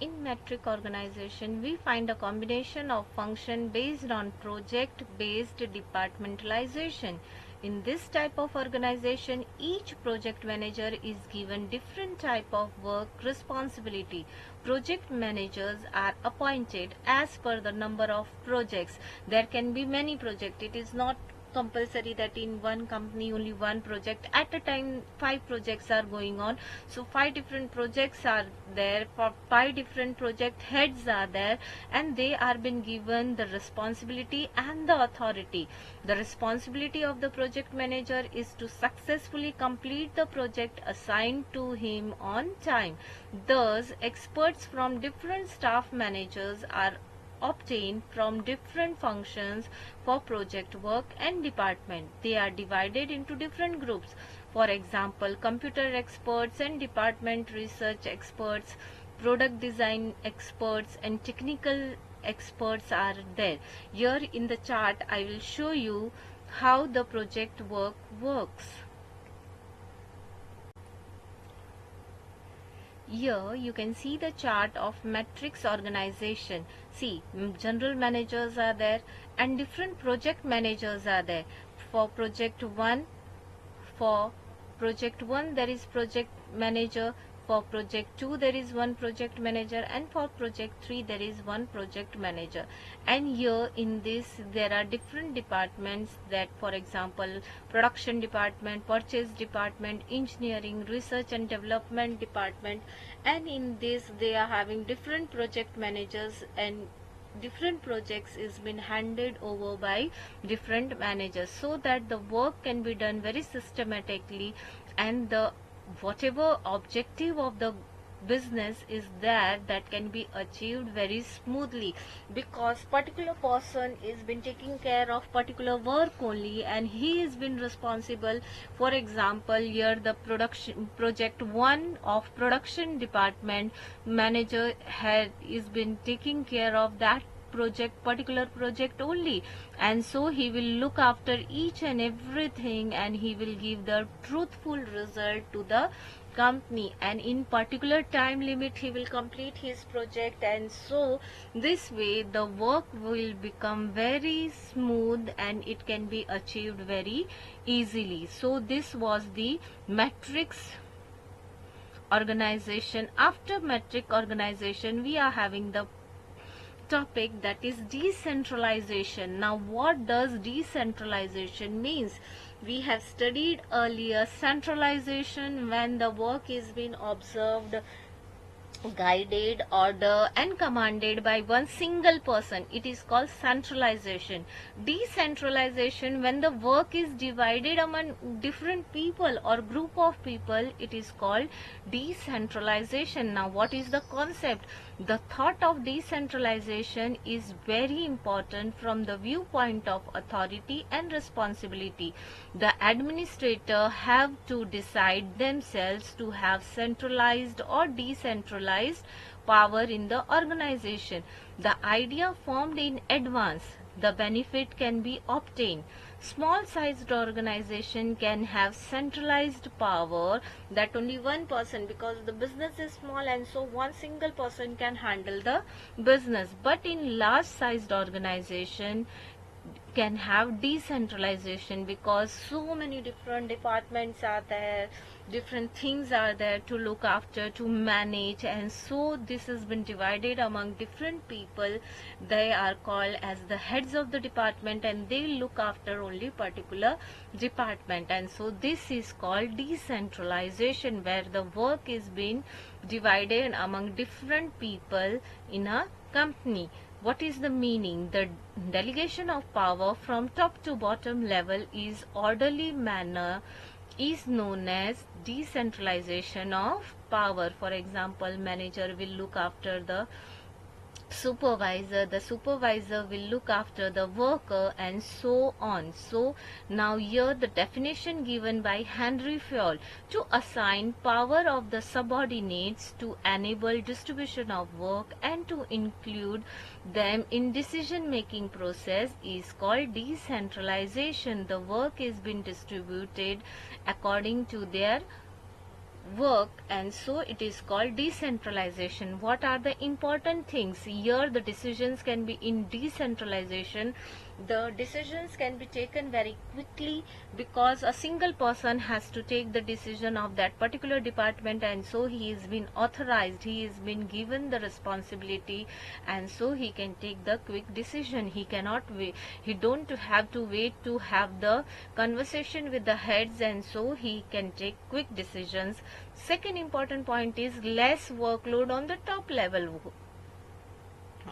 in metric organization, we find a combination of function based on project-based departmentalization. In this type of organization, each project manager is given different type of work responsibility. Project managers are appointed as per the number of projects. There can be many projects. It is not compulsory that in one company only one project at a time. 5 projects are going on, so 5 different projects are there, for 5 different project heads are there, and they are been given the responsibility and the authority. The responsibility of the project manager is to successfully complete the project assigned to him on time. Thus, experts from different staff managers are obtained from different functions for project work and department. They are divided into different groups. For example, computer experts and department research experts, product design experts, and technical experts are there. Here in the chart, I will show you how the project work works. Here you can see the chart of matrix organization. See, general managers are there and different project managers are there. For project 1, there is project manager. For project 2 there is one project manager, and for project 3 there is one project manager. And here in this there are different departments, that for example production department, purchase department, engineering, research and development department, and in this they are having different project managers, and different projects is been handed over by different managers, so that the work can be done very systematically, and the whatever objective of the business is there, that can be achieved very smoothly, because particular person is been taking care of particular work only, and he is been responsible. For example, here the project 1 of production department manager is been taking care of that particular project only, and so he will look after each and everything, and he will give the truthful result to the company, and in particular time limit he will complete his project, and so this way the work will become very smooth and it can be achieved very easily. So this was the matrix organization. After metric organization, we are having the topic, that is decentralization. Now, what does decentralization means? We have studied earlier centralization, when the work is being observed, guided, ordered and commanded by one single person. It is called centralization. Decentralization, when the work is divided among different people or group of people, it is called decentralization. Now, what is the concept? The thought of decentralization is very important from the viewpoint of authority and responsibility. The administrator have to decide themselves to have centralized or decentralized power in the organization. The idea formed in advance, the benefit can be obtained. Small sized organization can have centralized power, that only one person, because the business is small and so one single person can handle the business. But in large sized organization can have decentralization, because so many different departments are there, different things are there to look after, to manage, and so this has been divided among different people. They are called as the heads of the department, and they look after only particular department, and so this is called decentralization, where the work is being divided among different people in a company. What is the meaning? The delegation of power from top to bottom level is orderly manner is known as decentralization of power. For example, manager will look after the supervisor, the supervisor will look after the worker, and so on. So now here the definition given by Henry Fayol: to assign power of the subordinates to enable distribution of work and to include them in decision making process is called decentralization. The work is being distributed according to their work, and so it is called decentralization. What are the important things here? The decisions can be in decentralization. The decisions can be taken very quickly because a single person has to take the decision of that particular department, and so he is been authorized, he is been given the responsibility, and so he can take the quick decision. He cannot wait, he don't have to wait to have the conversation with the heads, and so he can take quick decisions. Second important point is less workload on the top level.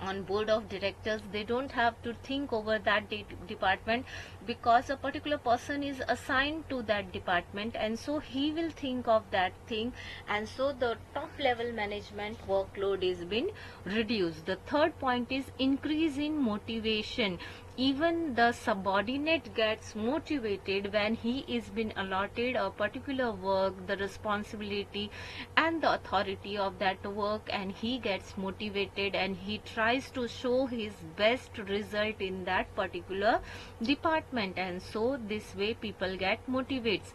On board of directors, they don't have to think over that department, because a particular person is assigned to that department, and so he will think of that thing, and so the top level management workload is been reduced. The third point is increase in motivation. Even the subordinate gets motivated when he is been allotted a particular work, the responsibility and the authority of that work, and he gets motivated and he tries to show his best result in that particular department, and so this way people get motivated.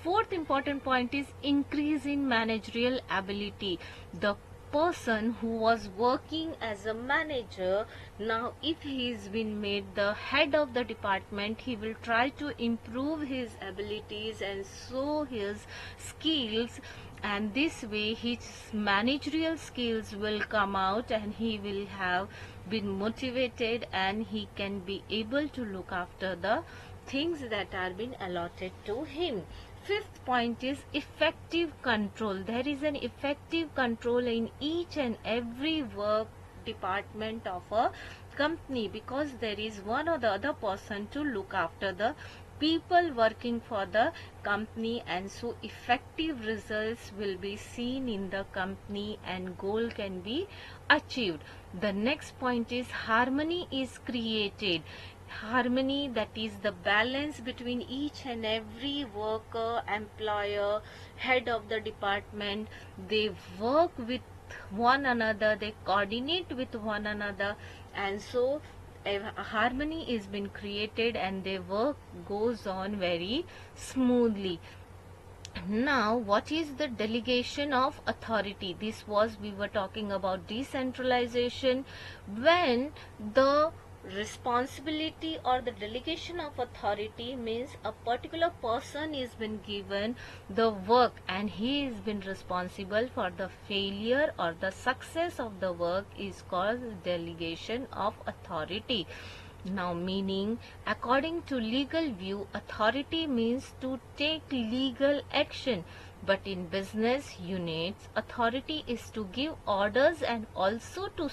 Fourth important point is increase in managerial ability. The person who was working as a manager, now if he is been made the head of the department, he will try to improve his abilities and show his skills, and this way his managerial skills will come out and he will have been motivated and he can be able to look after the things that are been allotted to him. Fifth point is effective control. There is an effective control in each and every work department of a company, because there is one or the other person to look after the people working for the company, and so effective results will be seen in the company and goal can be achieved. The next point is harmony is created. Harmony, that is the balance between each and every worker, employer, head of the department. They work with one another, they coordinate with one another, and so a harmony is been created and their work goes on very smoothly. Now, what is the delegation of authority? This was, we were talking about decentralization, when the responsibility or the delegation of authority means a particular person is been given the work and he is been responsible for the failure or the success of the work, is called delegation of authority. Now, meaning, according to legal view, authority means to take legal action, but in business units, authority is to give orders and also to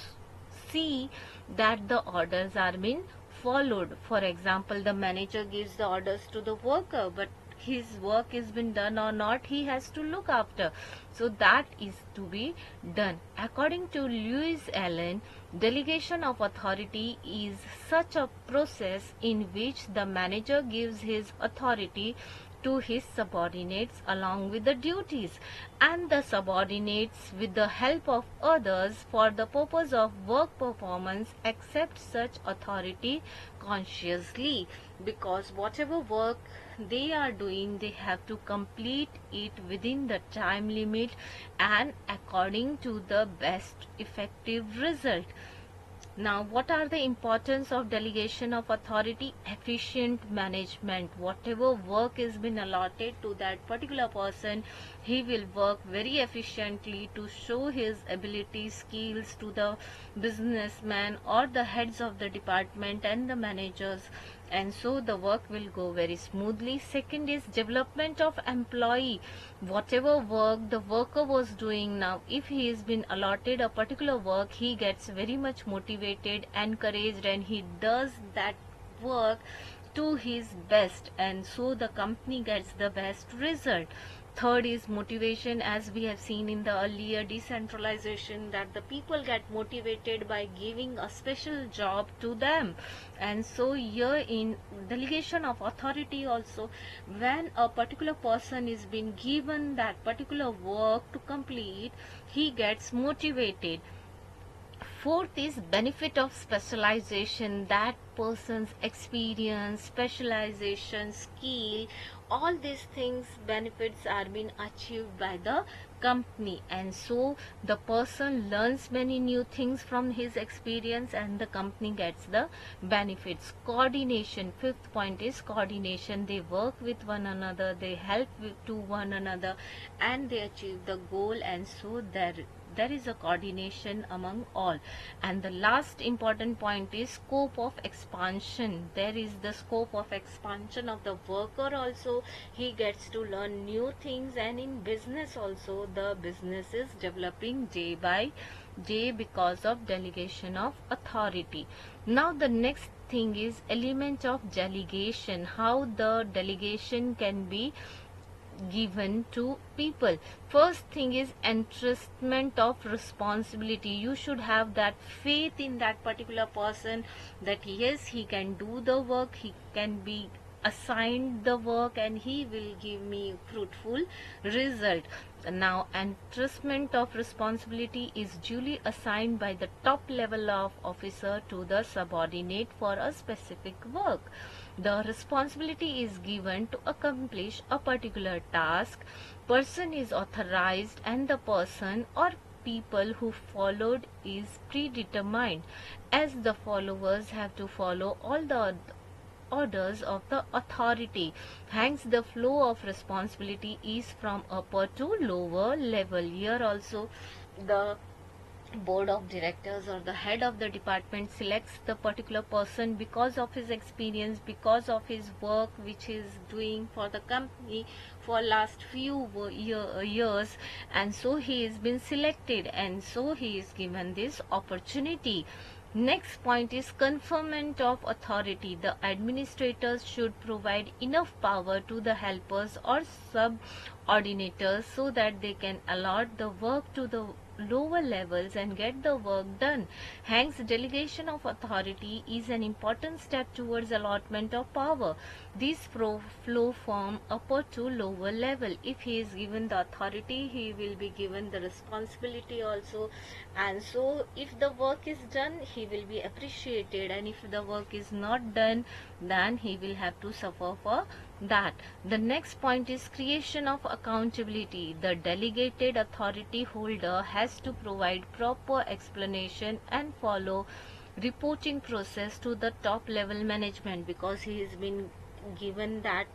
see that the orders are being followed. For example, the manager gives the orders to the worker, but his work is been done or not, he has to look after. So that is to be done. According to Lewis Allen, delegation of authority is such a process in which the manager gives his authority to his subordinates along with the duties, and the subordinates, with the help of others for the purpose of work performance, accept such authority consciously, because whatever work they are doing, they have to complete it within the time limit and according to the best effective result. Now, what are the importance of delegation of authority? Efficient management. Whatever work is been allotted to that particular person, he will work very efficiently to show his ability, skills to the businessman or the heads of the department and the managers, and so the work will go very smoothly. Second is development of employee. Whatever work the worker was doing, now if he has been allotted a particular work, he gets very much motivated, encouraged, and he does that work to his best, and so the company gets the best result. Third is motivation, as we have seen in the earlier decentralization, that the people get motivated by giving a special job to them. And so here in delegation of authority also, when a particular person is being given that particular work to complete, he gets motivated. Fourth is benefit of specialization, that person's experience, specialization, skill, all these things, benefits are being achieved by the company, and so the person learns many new things from his experience and the company gets the benefits. Coordination, fifth point is coordination, they work with one another, they help to one another and they achieve the goal, and so there is a coordination among all. And the last important point is scope of expansion, there is the scope of expansion of the worker also, he gets to learn new things, and in business also the business is developing day by day because of delegation of authority. Now the next thing is element of delegation, how the delegation can be given to people. First thing is entrustment of responsibility, you should have that faith in that particular person that yes, he can do the work, he can be assigned the work and he will give me fruitful result. Now entrustment of responsibility is duly assigned by the top level of officer to the subordinate for a specific work. The responsibility is given to accomplish a particular task, person is authorized, and the person or people who followed is predetermined, as the followers have to follow all the orders of the authority. Hence the flow of responsibility is from upper to lower level. Here also the board of directors or the head of the department selects the particular person because of his experience, because of his work which he is doing for the company for last few years, and so he has been selected and so he is given this opportunity. Next point is conferment of authority. The administrators should provide enough power to the helpers or subordinators so that they can allot the work to the lower levels and get the work done. Hence, delegation of authority is an important step towards allotment of power. These flow from upper to lower level. If he is given the authority, he will be given the responsibility also, and so if the work is done, he will be appreciated, and if the work is not done, then he will have to suffer for that. The next point is creation of accountability. The delegated authority holder has to provide proper explanation and follow reporting process to the top level management, because he has been given that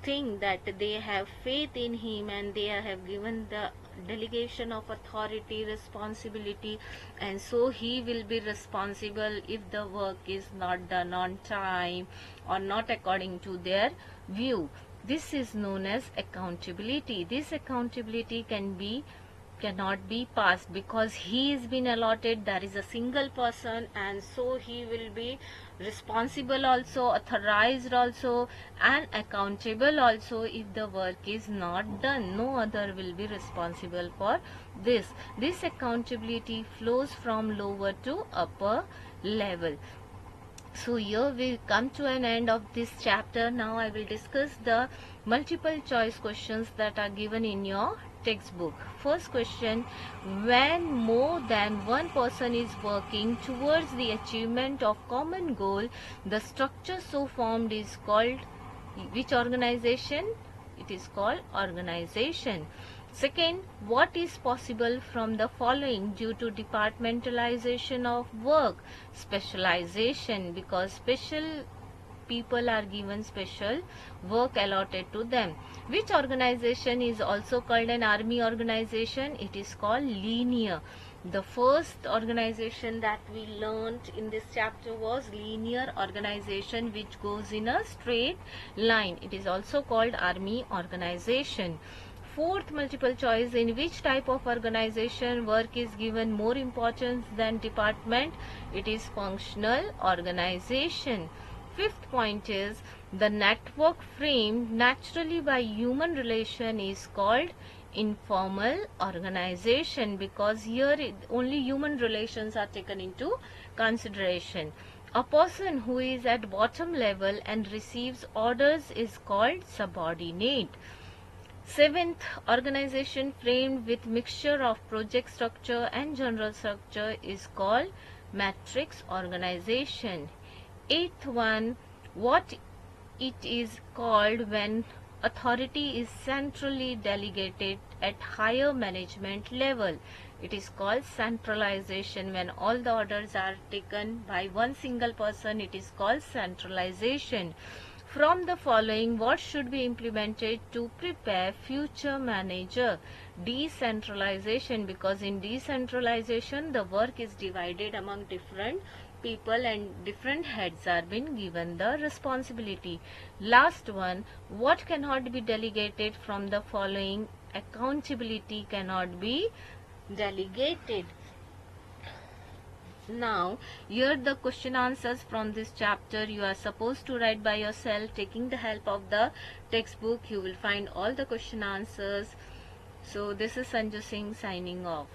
thing that they have faith in him and they have given the delegation of authority, responsibility, and so he will be responsible if the work is not done on time or not according to their view. This is known as accountability. This accountability cannot be passed because he has been allotted, there is a single person, and so he will be responsible also, authorized also, and accountable also if the work is not done. No other will be responsible for this. This accountability flows from lower to upper level. So here we come to an end of this chapter. Now I will discuss the multiple choice questions that are given in your textbook. First question: when more than one person is working towards the achievement of common goal, the structure so formed is called which organization? It is called organization. Second, what is possible from the following due to departmentalization of work? Specialization, because special people are given special work allotted to them. Which organization is also called an army organization? It is called linear. The first organization that we learned in this chapter was linear organization, which goes in a straight line. It is also called army organization. Fourth multiple choice: in which type of organization work is given more importance than department? It is functional organization. Fifth point is the network framed naturally by human relation is called informal organization, because here only human relations are taken into consideration. A person who is at bottom level and receives orders is called subordinate. Seventh, organization framed with mixture of project structure and general structure is called matrix organization. Eighth one, what it is called when authority is centrally delegated at higher management level. It is called centralization. When all the orders are taken by one single person, it is called centralization. From the following, what should be implemented to prepare future manager? Decentralization, because in decentralization the work is divided among different people and different heads are being given the responsibility. Last one, what cannot be delegated from the following? Accountability cannot be delegated. Now, here the question answers from this chapter you are supposed to write by yourself. Taking the help of the textbook, you will find all the question answers. So, this is Sanju Singh signing off.